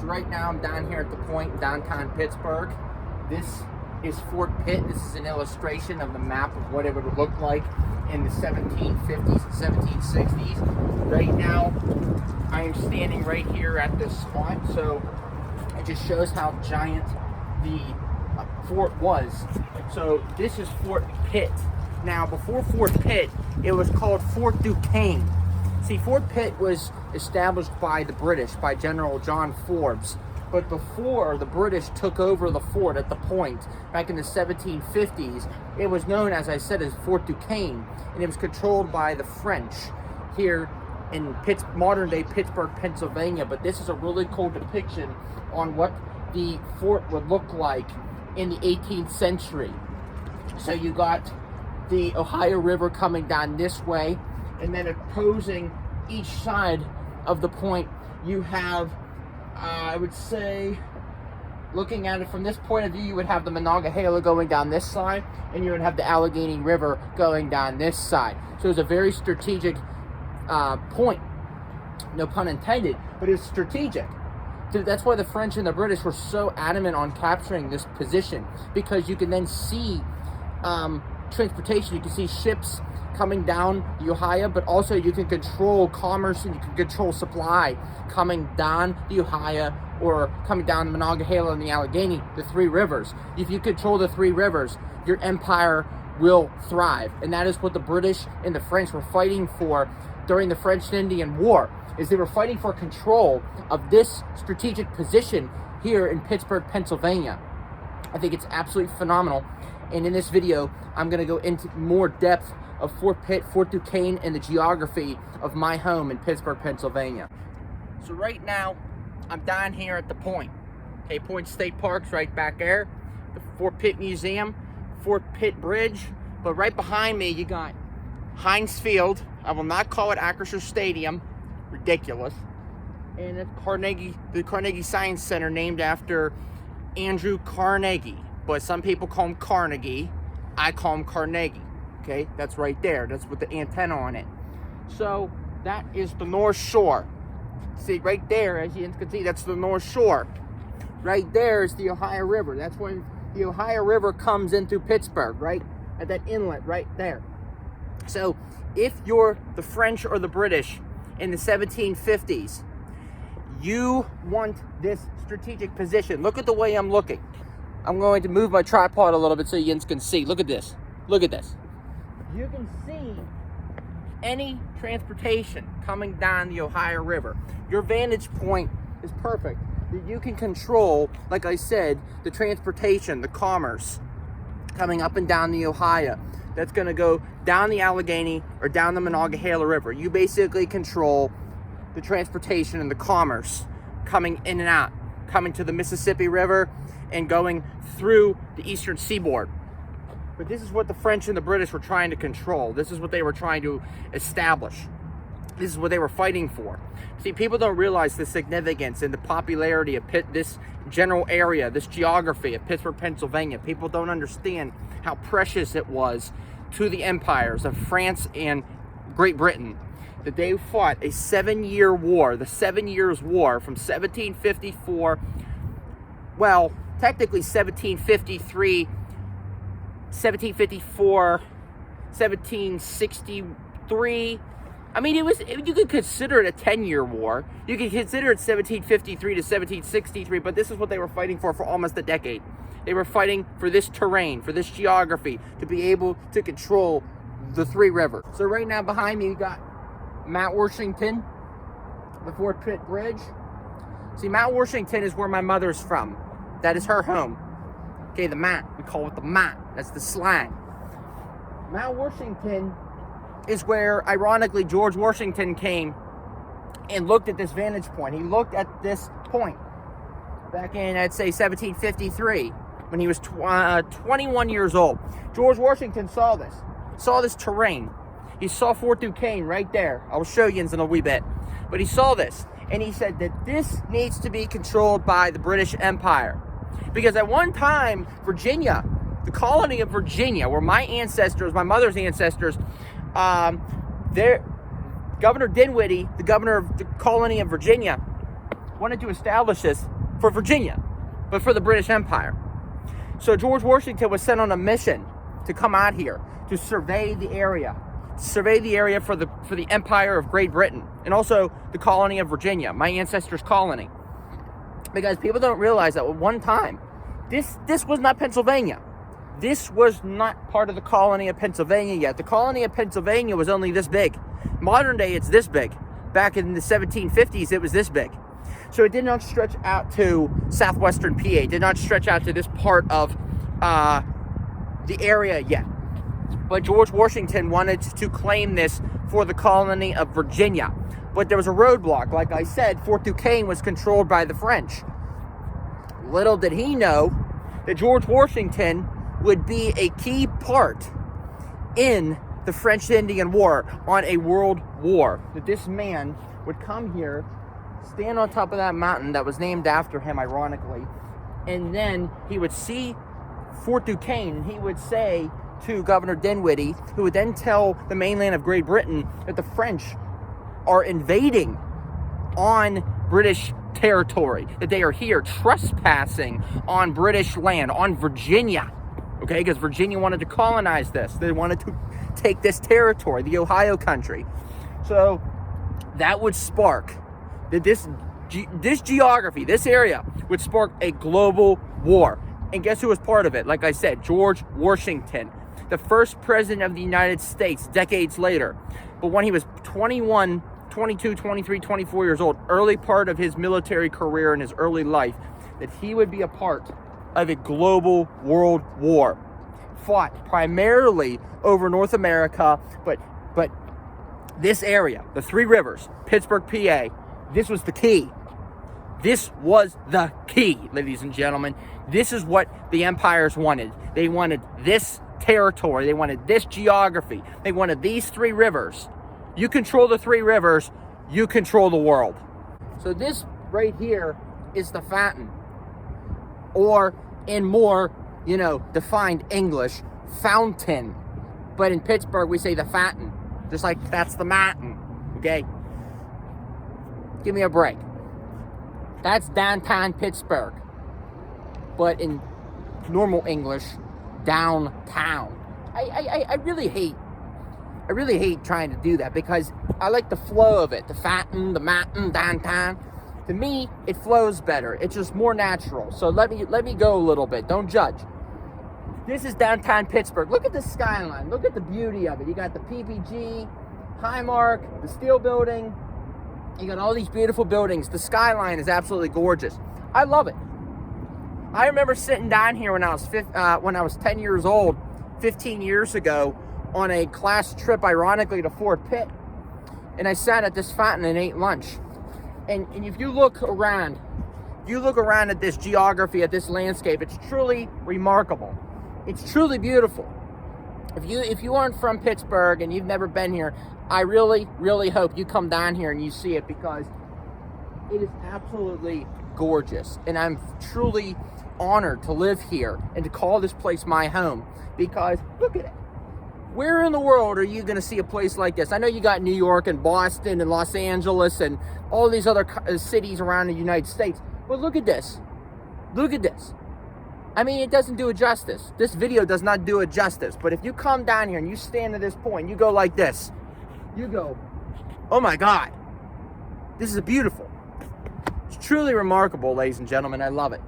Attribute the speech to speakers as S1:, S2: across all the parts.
S1: So right now I'm down here at the point in downtown Pittsburgh. This is Fort Pitt. This is an illustration of the map of what it would look like in the 1750s and 1760s. Right now, I am standing right here at this spot, so it just shows how giant the fort was. So this is Fort Pitt. Now, before Fort Pitt, it was called Fort Duquesne. See, Fort Pitt was established by the British, by General John Forbes. But before the British took over the fort at the point, back in the 1750s, it was known, as I said, as Fort Duquesne, and it was controlled by the French here in modern-day Pittsburgh, Pennsylvania. But this is a really cool depiction on what the fort would look like in the 18th century. So you got the Ohio River coming down this way, and then opposing each side of the point, you have, I would say, looking at it from this point of view, you would have the Monongahela going down this side, and you would have the Allegheny River going down this side. So it's a very strategic point. No pun intended, but it's strategic. So that's why the French and the British were so adamant on capturing this position, because you can then see transportation. You can see ships coming down the Ohio, but also you can control commerce and you can control supply coming down the Ohio or coming down the Monongahela and the Allegheny, the three rivers. If you control the three rivers, your empire will thrive. And that is what the British and the French were fighting for during the French and Indian War, is they were fighting for control of this strategic position here in Pittsburgh, Pennsylvania. I think it's absolutely phenomenal. And in this video, I'm going to go into more depth of Fort Pitt, Fort Duquesne, and the geography of my home in Pittsburgh, Pennsylvania. So right now, I'm down here at the Point. Okay, Point State Park's right back there. The Fort Pitt Museum, Fort Pitt Bridge. But right behind me, you got Heinz Field. I will not call it Acrisure Stadium. Ridiculous. And it's the Carnegie Science Center, named after Andrew Carnegie. But some people call him Carnegie. I call him Carnegie. Okay, that's right there. That's with the antenna on it. So that is the North Shore. See, right there, as you can see, that's the North Shore. Right there is the Ohio River. That's when the Ohio River comes into Pittsburgh, right at that inlet right there. So if you're the French or the British in the 1750s, you want this strategic position. Look at the way I'm looking. I'm going to move my tripod a little bit so you can see. Look at this. Look at this. You can see any transportation coming down the Ohio River. Your vantage point is perfect. That you can control, like I said, the transportation, the commerce coming up and down the Ohio. That's going to go down the Allegheny or down the Monongahela River. You basically control the transportation and the commerce coming in and out, coming to the Mississippi River and going through the eastern seaboard. But this is what the French and the British were trying to control. This is what they were trying to establish. This is what they were fighting for. See, people don't realize the significance and the popularity of this general area, this geography of Pittsburgh, Pennsylvania. People don't understand how precious it was to the empires of France and Great Britain, that they fought a 7-year war, the 7 Years' War from 1754, well, technically 1753, 1754, 1763. I mean, you could consider it a 10-year war. You could consider it 1753 to 1763, but this is what they were fighting for almost a decade. They were fighting for this terrain, for this geography, to be able to control the three rivers. So right now behind me, you got Mount Washington, the Fort Pitt Bridge. See, Mount Washington is where my mother's from. That is her home. Okay, the Mount. We call it the Mount. That's the slang. Mount Washington is where, ironically, George Washington came and looked at this vantage point. He looked at this point back in, I'd say, 1753, when he was 21 years old. George Washington saw this terrain. He saw Fort Duquesne right there. I'll show you in a wee bit. But he saw this, and he said that this needs to be controlled by the British Empire. Because at one time, Virginia, the colony of Virginia, where my mother's ancestors, Governor Dinwiddie, the governor of the colony of Virginia, wanted to establish this for Virginia, but for the British Empire. So George Washington was sent on a mission to come out here to survey the area for the Empire of Great Britain, and also the colony of Virginia, my ancestors' colony. Because people don't realize that at one time, this was not Pennsylvania. This was not part of the colony of Pennsylvania yet. The colony of Pennsylvania was only this big. Modern day, it's this big. Back in the 1750s, it was this big. So it did not stretch out to southwestern PA. It did not stretch out to this part of the area yet. But George Washington wanted to claim this for the colony of Virginia. But there was a roadblock. Like I said, Fort Duquesne was controlled by the French. Little did he know that George Washington would be a key part in the French-Indian War, on a world war. That this man would come here, stand on top of that mountain that was named after him, ironically, and then he would see Fort Duquesne, and he would say to Governor Dinwiddie, who would then tell the mainland of Great Britain that the French are invading on British territory, that they are here trespassing on British land, on Virginia, okay, because Virginia wanted to colonize this. They wanted to take this territory, the Ohio country. So that would spark, that this geography, this area, would spark a global war. And guess who was part of it? Like I said, George Washington, the first president of the United States decades later. But when he was 21, 22, 23, 24 years old, early part of his military career in his early life, that he would be a part of a global world war, fought primarily over North America, but this area, the Three Rivers, Pittsburgh, PA, this was the key. This was the key, ladies and gentlemen. This is what the empires wanted. They wanted this territory. They wanted this geography. They wanted these three rivers. You control the three rivers, you control the world. So this right here is the fountain. Or in more, defined English, fountain. But in Pittsburgh, we say the fountain. Just like that's the mountain, okay? Give me a break. That's downtown Pittsburgh. But in normal English, downtown. I really hate trying to do that, because I like the flow of it. The fountain, the mountain, downtown. To me, it flows better. It's just more natural. So let me go a little bit. Don't judge. This is downtown Pittsburgh. Look at the skyline. Look at the beauty of it. You got the PPG, Highmark, the Steel Building. You got all these beautiful buildings. The skyline is absolutely gorgeous. I love it. I remember sitting down here when I was 10 years old, 15 years ago, on a class trip, ironically, to Fort Pitt. And I sat at this fountain and ate lunch. And if you look around, at this geography, at this landscape, it's truly remarkable. It's truly beautiful. If you aren't from Pittsburgh and you've never been here, I really, really hope you come down here and you see it, because it is absolutely gorgeous. And I'm truly honored to live here and to call this place my home, because look at it. Where in the world are you going to see a place like this? I know you got New York and Boston and Los Angeles and all these other cities around the United States. But look at this. Look at this. I mean, it doesn't do it justice. This video does not do it justice. But if you come down here and you stand at this point, you go like this. You go, oh my God. This is beautiful. It's truly remarkable, ladies and gentlemen. I love it.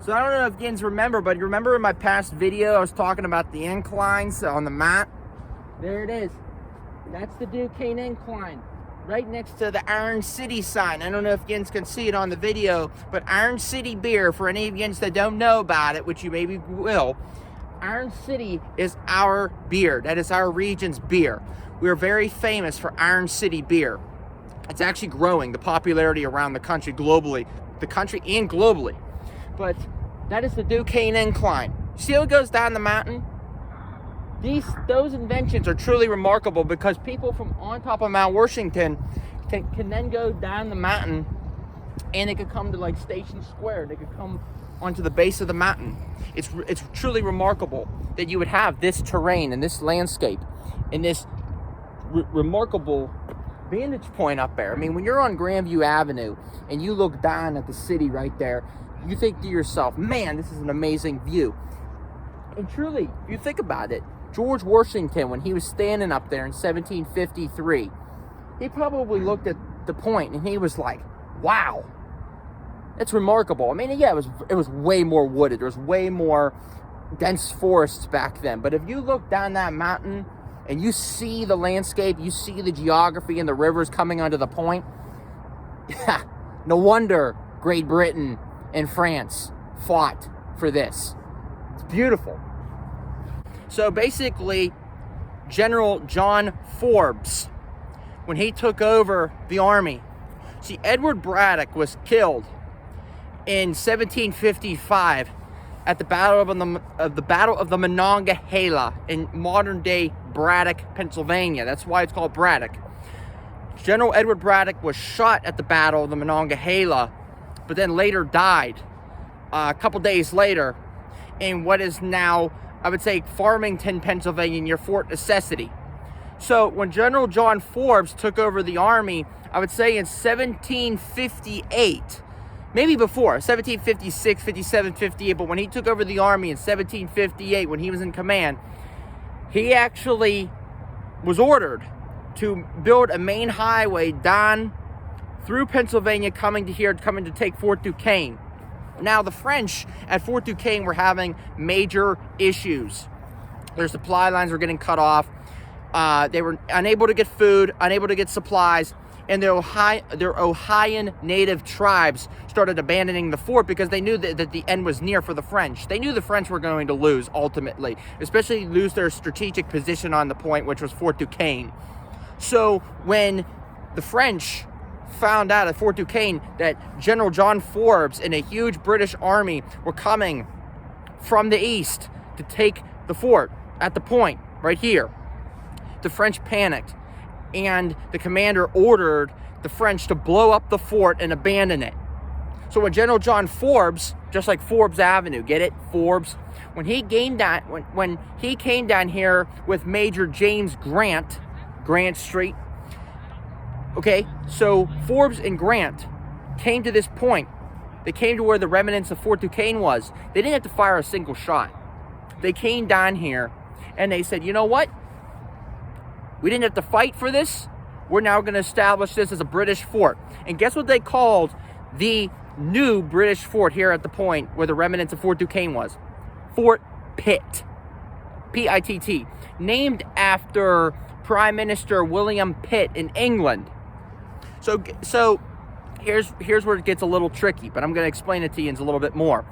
S1: So I don't know if you guys remember, but you remember in my past video, I was talking about the inclines on the map? There it is. That's the Duquesne incline, right next to the Iron City sign. I don't know if you guys can see it on the video, but Iron City beer, for any of you guys that don't know about it, which you maybe will, Iron City is our beer. That is our region's beer. We are very famous for Iron City beer. It's actually growing, the popularity around the country, globally. The country and globally. But that is the Duquesne incline. See how it goes down the mountain? Those inventions are truly remarkable, because people from on top of Mount Washington can then go down the mountain, and they could come to like Station Square. They could come onto the base of the mountain. It's truly remarkable that you would have this terrain and this landscape and this remarkable vantage point up there. I mean, when you're on Grandview Avenue and you look down at the city right there, you think to yourself, man, this is an amazing view. And truly, if you think about it, George Washington, when he was standing up there in 1753, he probably looked at the point and he was like, wow, it's remarkable. I mean, yeah, it was way more wooded. There was way more dense forests back then. But if you look down that mountain and you see the landscape, you see the geography and the rivers coming onto the point, no wonder Great Britain and France fought for this. It's beautiful. So basically, General John Forbes, when he took over the army, see, Edward Braddock was killed in 1755 at the Battle of the Monongahela in modern-day Braddock, Pennsylvania. That's why it's called Braddock. General Edward Braddock was shot at the Battle of the Monongahela, but then later died a couple days later in what is now, I would say, Farmington, Pennsylvania, near Fort Necessity. So when General John Forbes took over the army, I would say in 1758, maybe before, 1756, 57, 58, but when he took over the army in 1758, when he was in command, he actually was ordered to build a main highway down through Pennsylvania, coming to take Fort Duquesne. Now, the French at Fort Duquesne were having major issues. Their supply lines were getting cut off. They were unable to get food, unable to get supplies, and their Ohioan native tribes started abandoning the fort because they knew that the end was near for the French. They knew the French were going to lose ultimately, especially lose their strategic position on the point, which was Fort Duquesne. So when the French found out at Fort Duquesne that General John Forbes and a huge British army were coming from the east to take the fort at the point right here, the French panicked, and the commander ordered the French to blow up the fort and abandon it. So when General John Forbes, just like Forbes Avenue, get it? Forbes. When he came down here with Major James Grant Street. Okay, so Forbes and Grant came to this point. They came to where the remnants of Fort Duquesne was. They didn't have to fire a single shot. They came down here and they said, you know what? We didn't have to fight for this. We're now going to establish this as a British fort. And guess what they called the new British fort here at the point where the remnants of Fort Duquesne was? Fort Pitt. P-I-T-T. Named after Prime Minister William Pitt in England. So here's where it gets a little tricky, but I'm going to explain it to you in a little bit more.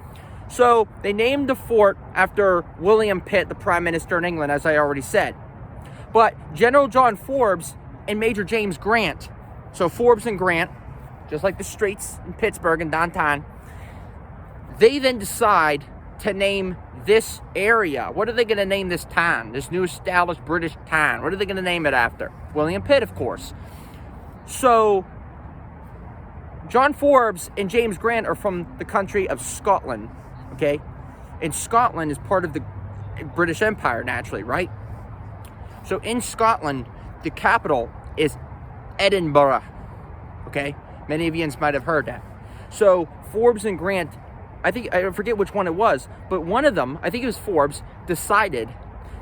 S1: So they named the fort after William Pitt, the Prime Minister in England, as I already said. But General John Forbes and Major James Grant, so Forbes and Grant, just like the streets in Pittsburgh and downtown, they then decide to name this area. What are they going to name this town, this new established British town? What are they going to name it after? William Pitt, of course. So John Forbes and James Grant are from the country of Scotland, okay? And Scotland is part of the British Empire, naturally, right? So in Scotland, the capital is Edinburgh, okay? Many of you might have heard that. So Forbes and Grant, I forget which one it was, but one of them, I think it was Forbes, decided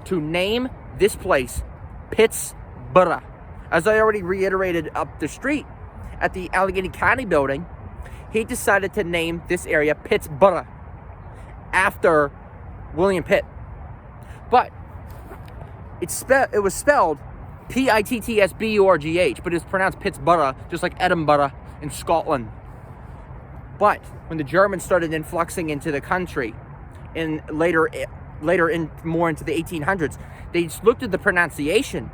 S1: to name this place Pittsburgh. As I already reiterated up the street at the Allegheny County building, he decided to name this area Pittsburgh after William Pitt. But it was spelled P-I-T-T-S-B-U-R-G-H, but it's pronounced Pittsburgh, just like Edinburgh in Scotland. But when the Germans started influxing into the country, and later more into the 1800s, they just looked at the pronunciation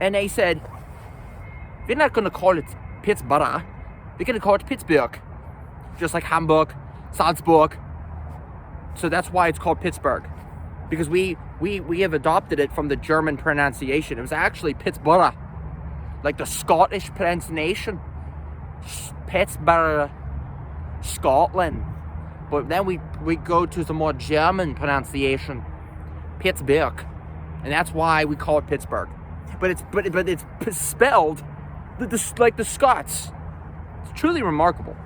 S1: and they said, we're not going to call it Pittsburgh, we're going to call it Pittsburgh, just like Hamburg, Salzburg. So that's why it's called Pittsburgh, because we have adopted it from the German pronunciation. It was actually Pittsburgh, like the Scottish pronunciation, Pittsburgh, Scotland. But then we go to the more German pronunciation, Pittsburgh, and that's why we call it Pittsburgh. But it's spelled like the Scots. It's truly remarkable.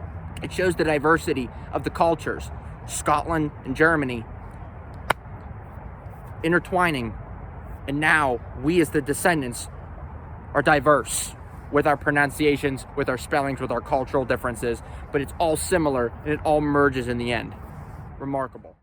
S1: It shows the diversity of the cultures. Scotland and Germany intertwining, and now we as the descendants are diverse with our pronunciations, with our spellings, with our cultural differences, but it's all similar and it all merges in the end. Remarkable.